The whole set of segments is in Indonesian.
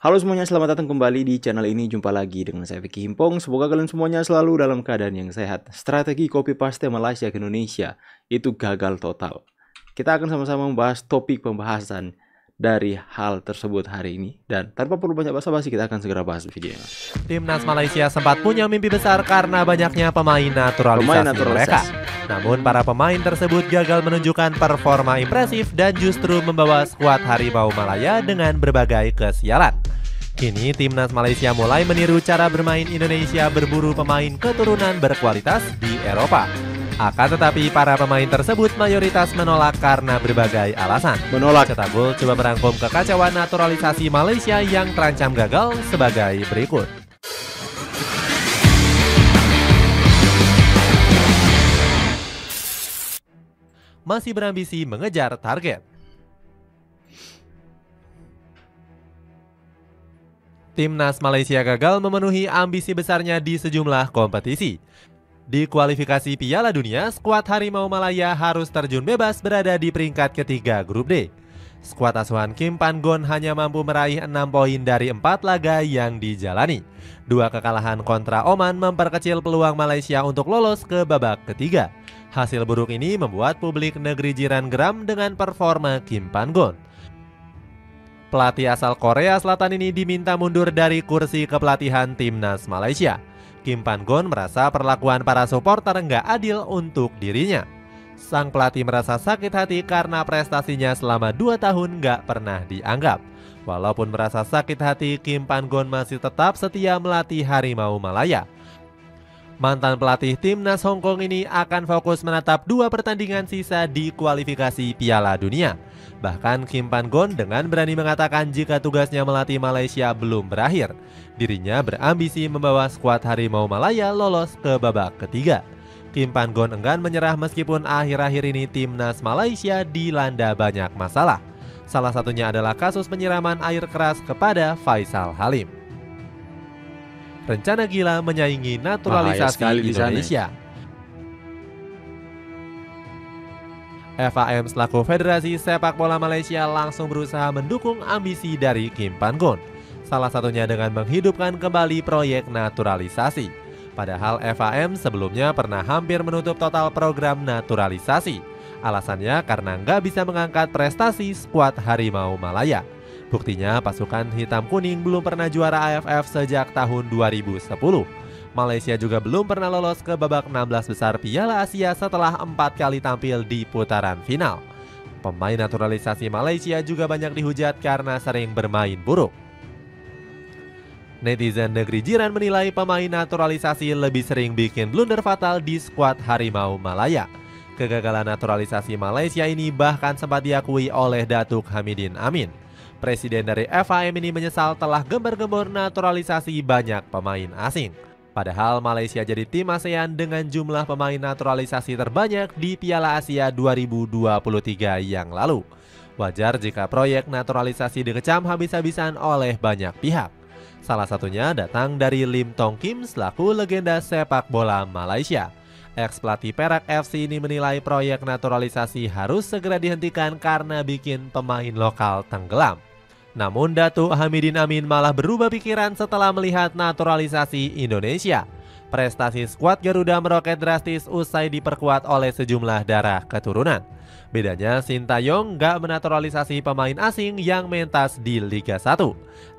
Halo semuanya, selamat datang kembali di channel ini. Jumpa lagi dengan saya Vicky Himpong. Semoga kalian semuanya selalu dalam keadaan yang sehat. Strategi copy paste Malaysia ke Indonesia itu gagal total. Kita akan sama-sama membahas topik pembahasan dari hal tersebut hari ini. Dan tanpa perlu banyak basa-basi, kita akan segera bahas videonya. Timnas Malaysia sempat punya mimpi besar karena banyaknya pemain naturalisasi mereka. Namun para pemain tersebut gagal menunjukkan performa impresif dan justru membawa skuad Harimau Malaya dengan berbagai kesialan. Kini Timnas Malaysia mulai meniru cara bermain Indonesia berburu pemain keturunan berkualitas di Eropa. Akan tetapi para pemain tersebut mayoritas menolak karena berbagai alasan. Cetak Gol coba merangkum kekacauan naturalisasi Malaysia yang terancam gagal sebagai berikut. Masih berambisi mengejar target. Timnas Malaysia gagal memenuhi ambisi besarnya di sejumlah kompetisi. Di kualifikasi Piala Dunia, skuad Harimau Malaya harus terjun bebas berada di peringkat ketiga grup D. Skuad asuhan Kim Pan-gon hanya mampu meraih 6 poin dari 4 laga yang dijalani. 2 kekalahan kontra Oman memperkecil peluang Malaysia untuk lolos ke babak ketiga. Hasil buruk ini membuat publik negeri jiran geram dengan performa Kim Pan-gon. Pelatih asal Korea Selatan ini diminta mundur dari kursi kepelatihan Timnas Malaysia. Kim Pan-gon merasa perlakuan para supporter nggak adil untuk dirinya. Sang pelatih merasa sakit hati karena prestasinya selama 2 tahun nggak pernah dianggap. Walaupun merasa sakit hati, Kim Pan-gon masih tetap setia melatih Harimau Malaya. Mantan pelatih Timnas Hong Kong ini akan fokus menatap 2 pertandingan sisa di kualifikasi Piala Dunia. Bahkan Kim Pan-gon dengan berani mengatakan jika tugasnya melatih Malaysia belum berakhir. Dirinya berambisi membawa skuad Harimau Malaya lolos ke babak ketiga. Kim Pan-gon enggan menyerah meskipun akhir-akhir ini Timnas Malaysia dilanda banyak masalah. Salah satunya adalah kasus penyiraman air keras kepada Faisal Halim. Rencana gila menyaingi naturalisasi Indonesia. FAM selaku Federasi Sepak Bola Malaysia langsung berusaha mendukung ambisi dari Kim Pan-gon. Salah satunya dengan menghidupkan kembali proyek naturalisasi. Padahal FAM sebelumnya pernah hampir menutup total program naturalisasi. Alasannya karena nggak bisa mengangkat prestasi skuad Harimau Malaya. Buktinya pasukan hitam kuning belum pernah juara AFF sejak tahun 2010. Malaysia juga belum pernah lolos ke babak 16 besar Piala Asia setelah 4 kali tampil di putaran final. Pemain naturalisasi Malaysia juga banyak dihujat karena sering bermain buruk. Netizen negeri jiran menilai pemain naturalisasi lebih sering bikin blunder fatal di skuad Harimau Malaya. Kegagalan naturalisasi Malaysia ini bahkan sempat diakui oleh Datuk Hamidin Amin. Presiden dari FAM ini menyesal telah gembar-gembor naturalisasi banyak pemain asing. Padahal Malaysia jadi tim ASEAN dengan jumlah pemain naturalisasi terbanyak di Piala Asia 2023 yang lalu. Wajar jika proyek naturalisasi dikecam habis-habisan oleh banyak pihak. Salah satunya datang dari Lim Tong Kim selaku legenda sepak bola Malaysia. Ex-pelatih Perak FC ini menilai proyek naturalisasi harus segera dihentikan karena bikin pemain lokal tenggelam. Namun Datuk Hamidin Amin malah berubah pikiran setelah melihat naturalisasi Indonesia. Prestasi skuad Garuda meroket drastis usai diperkuat oleh sejumlah darah keturunan. Bedanya Sintayong nggak menaturalisasi pemain asing yang mentas di Liga 1.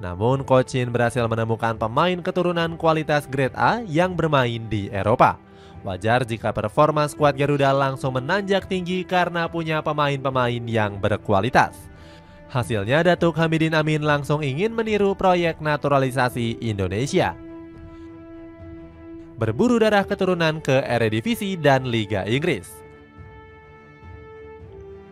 Namun Coach Shin berhasil menemukan pemain keturunan kualitas grade A yang bermain di Eropa. Wajar jika performa skuad Garuda langsung menanjak tinggi karena punya pemain-pemain yang berkualitas. Hasilnya Datuk Hamidin Amin langsung ingin meniru proyek naturalisasi Indonesia. Berburu darah keturunan ke Eredivisie dan Liga Inggris.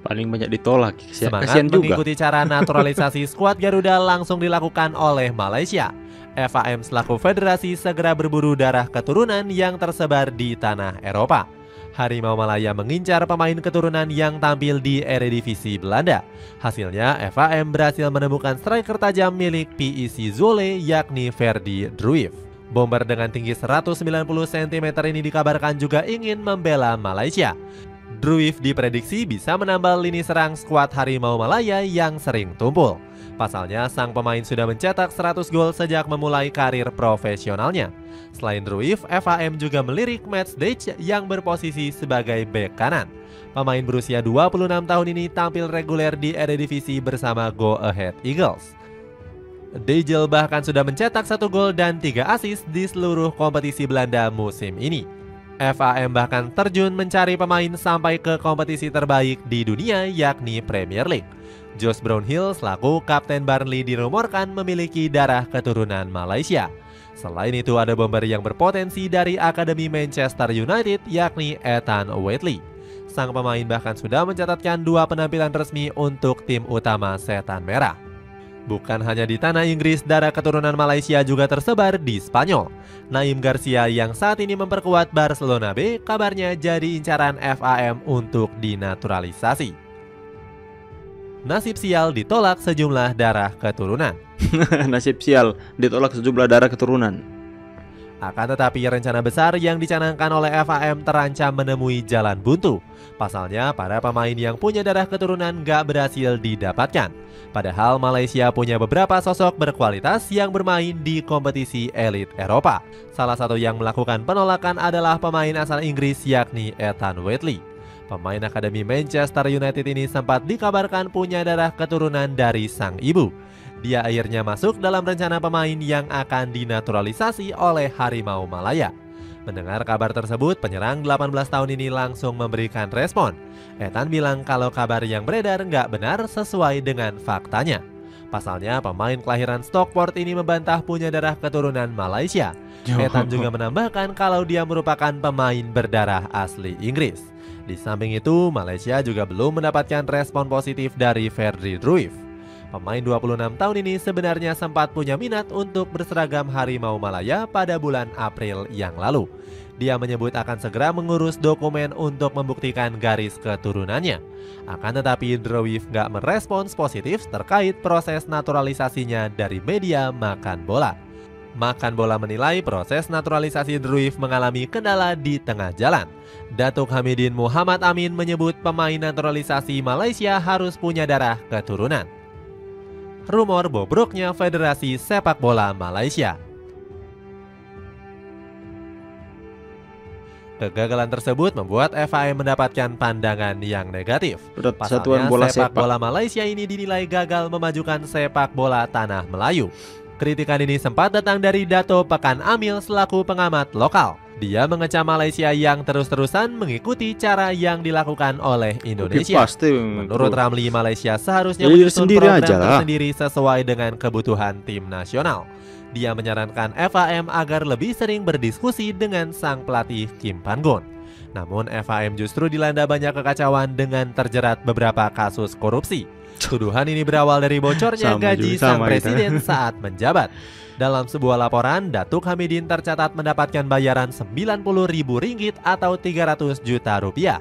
Paling banyak ditolak. Semangat mengikuti cara naturalisasi skuad Garuda langsung dilakukan oleh Malaysia. FAM selaku federasi segera berburu darah keturunan yang tersebar di tanah Eropa. Harimau Malaya mengincar pemain keturunan yang tampil di Eredivisie Belanda. Hasilnya FAM berhasil menemukan striker tajam milik PEC Zwolle yakni Ferdi Druif. Bomber dengan tinggi 190 cm ini dikabarkan juga ingin membela Malaysia. Druif diprediksi bisa menambal lini serang skuad Harimau Malaya yang sering tumpul. Pasalnya, sang pemain sudah mencetak 100 gol sejak memulai karir profesionalnya. Selain Ruif, FAM juga melirik Mats Deitch yang berposisi sebagai bek kanan. Pemain berusia 26 tahun ini tampil reguler di Eredivisie bersama Go Ahead Eagles. Deitch bahkan sudah mencetak 1 gol dan 3 assist di seluruh kompetisi Belanda musim ini. FAM bahkan terjun mencari pemain sampai ke kompetisi terbaik di dunia yakni Premier League. Josh Brownhill selaku kapten Burnley dirumorkan memiliki darah keturunan Malaysia. Selain itu ada bomber yang berpotensi dari Akademi Manchester United yakni Ethan Whateley. Sang pemain bahkan sudah mencatatkan 2 penampilan resmi untuk tim utama Setan Merah. Bukan hanya di tanah Inggris, darah keturunan Malaysia juga tersebar di Spanyol. Naim Garcia yang saat ini memperkuat Barcelona B kabarnya jadi incaran FAM untuk dinaturalisasi. Nasib sial ditolak sejumlah darah keturunan. Nasib sial ditolak sejumlah darah keturunan. Akan tetapi rencana besar yang dicanangkan oleh FAM terancam menemui jalan buntu. Pasalnya para pemain yang punya darah keturunan gak berhasil didapatkan. Padahal Malaysia punya beberapa sosok berkualitas yang bermain di kompetisi elit Eropa. Salah satu yang melakukan penolakan adalah pemain asal Inggris yakni Ethan Whateley. Pemain Akademi Manchester United ini sempat dikabarkan punya darah keturunan dari sang ibu. Dia akhirnya masuk dalam rencana pemain yang akan dinaturalisasi oleh Harimau Malaya. Mendengar kabar tersebut, penyerang 18 tahun ini langsung memberikan respon. Ethan bilang kalau kabar yang beredar nggak benar sesuai dengan faktanya. Pasalnya, pemain kelahiran Stockport ini membantah punya darah keturunan Malaysia. Ethan juga menambahkan kalau dia merupakan pemain berdarah asli Inggris. Di samping itu, Malaysia juga belum mendapatkan respon positif dari Ferdi Ruif. Pemain 26 tahun ini sebenarnya sempat punya minat untuk berseragam Harimau Malaya pada bulan April yang lalu. Dia menyebut akan segera mengurus dokumen untuk membuktikan garis keturunannya. Akan tetapi Druif nggak merespons positif terkait proses naturalisasinya dari media Makan Bola. Makan Bola menilai proses naturalisasi Druif mengalami kendala di tengah jalan. Datuk Hamidin Muhammad Amin menyebut pemain naturalisasi Malaysia harus punya darah keturunan. Rumor bobroknya Federasi Sepak Bola Malaysia. Kegagalan tersebut membuat FAM mendapatkan pandangan yang negatif. Persatuan Bola sepak bola Malaysia ini dinilai gagal memajukan sepak bola tanah Melayu. Kritikan ini sempat datang dari Dato Pekan Amil selaku pengamat lokal. Dia mengecam Malaysia yang terus-terusan mengikuti cara yang dilakukan oleh Indonesia. Menurut Ramli, Malaysia seharusnya menyusun program tersendiri sesuai dengan kebutuhan tim nasional. Dia menyarankan FAM agar lebih sering berdiskusi dengan sang pelatih Kim Pan-gon. Namun FAM justru dilanda banyak kekacauan dengan terjerat beberapa kasus korupsi. Tuduhan ini berawal dari bocornya gaji sang presiden saat menjabat. Dalam sebuah laporan, Datuk Hamidin tercatat mendapatkan bayaran Rp90.000 atau 300 juta rupiah.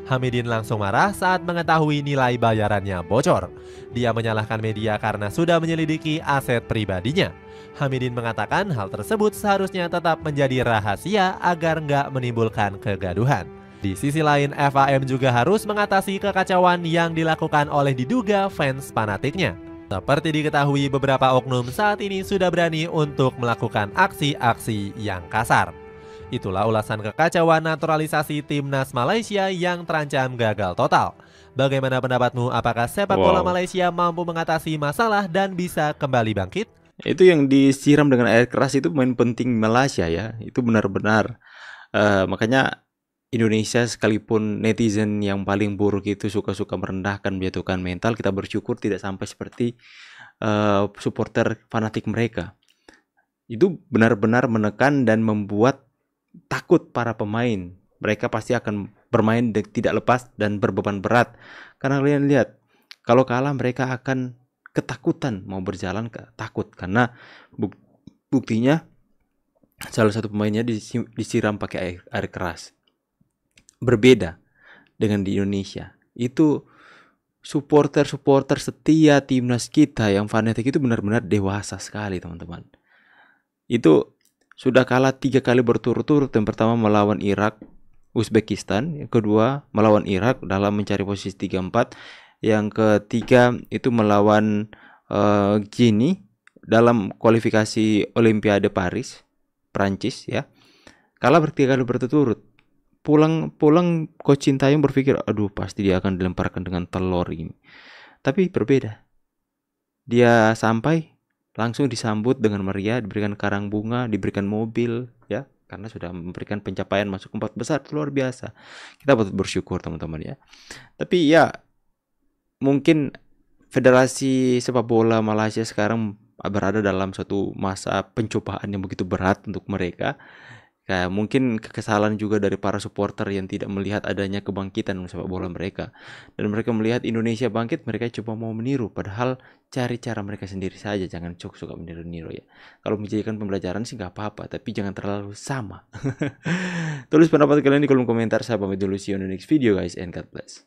Hamidin langsung marah saat mengetahui nilai bayarannya bocor. Dia menyalahkan media karena sudah menyelidiki aset pribadinya. Hamidin mengatakan hal tersebut seharusnya tetap menjadi rahasia agar nggak menimbulkan kegaduhan. Di sisi lain, FAM juga harus mengatasi kekacauan yang dilakukan oleh diduga fans fanatiknya. Seperti diketahui, beberapa oknum saat ini sudah berani untuk melakukan aksi-aksi yang kasar. Itulah ulasan kekacauan naturalisasi timnas Malaysia yang terancam gagal total. Bagaimana pendapatmu? Apakah sepak bola Malaysia mampu mengatasi masalah dan bisa kembali bangkit? Itu yang disiram dengan air keras itu pemain penting Malaysia ya. Itu benar-benar. Makanya Indonesia sekalipun netizen yang paling buruk itu suka-suka merendahkan, menjatuhkan mental, kita bersyukur tidak sampai seperti supporter fanatik mereka. Itu benar-benar menekan dan membuat takut para pemain. Mereka pasti akan bermain tidak lepas dan berbeban berat. Karena kalian lihat, kalau kalah mereka akan ketakutan mau berjalan takut. Karena buktinya salah satu pemainnya disiram pakai air keras. Berbeda dengan di Indonesia. Itu supporter setia timnas kita yang fanatik itu benar-benar dewasa sekali, teman-teman. Itu sudah kalah 3 kali berturut-turut. Yang pertama melawan Irak, Uzbekistan. Yang kedua melawan Irak dalam mencari posisi 3-4. Yang ketiga itu melawan Gini, dalam kualifikasi Olimpiade Paris, Prancis ya, kalah 3 kali berturut-turut. Pulang Coach Sintayong berpikir, aduh pasti dia akan dilemparkan dengan telur ini. Tapi berbeda. Dia sampai langsung disambut dengan meriah, diberikan karang bunga, diberikan mobil ya, karena sudah memberikan pencapaian masuk 4 besar, luar biasa. Kita patut bersyukur teman-teman ya. Tapi ya mungkin Federasi Sepak Bola Malaysia sekarang berada dalam suatu masa pencobaan yang begitu berat untuk mereka. Kayak mungkin kekesalan juga dari para supporter yang tidak melihat adanya kebangkitan sepak bola mereka. Dan mereka melihat Indonesia bangkit, mereka coba mau meniru. Padahal cari cara mereka sendiri saja, jangan suka meniru-niru ya. Kalau menjadikan pembelajaran sih nggak apa-apa, tapi jangan terlalu sama. Tulis pendapat kalian di kolom komentar. Saya pamit dulu, see you on the next video guys, and God bless.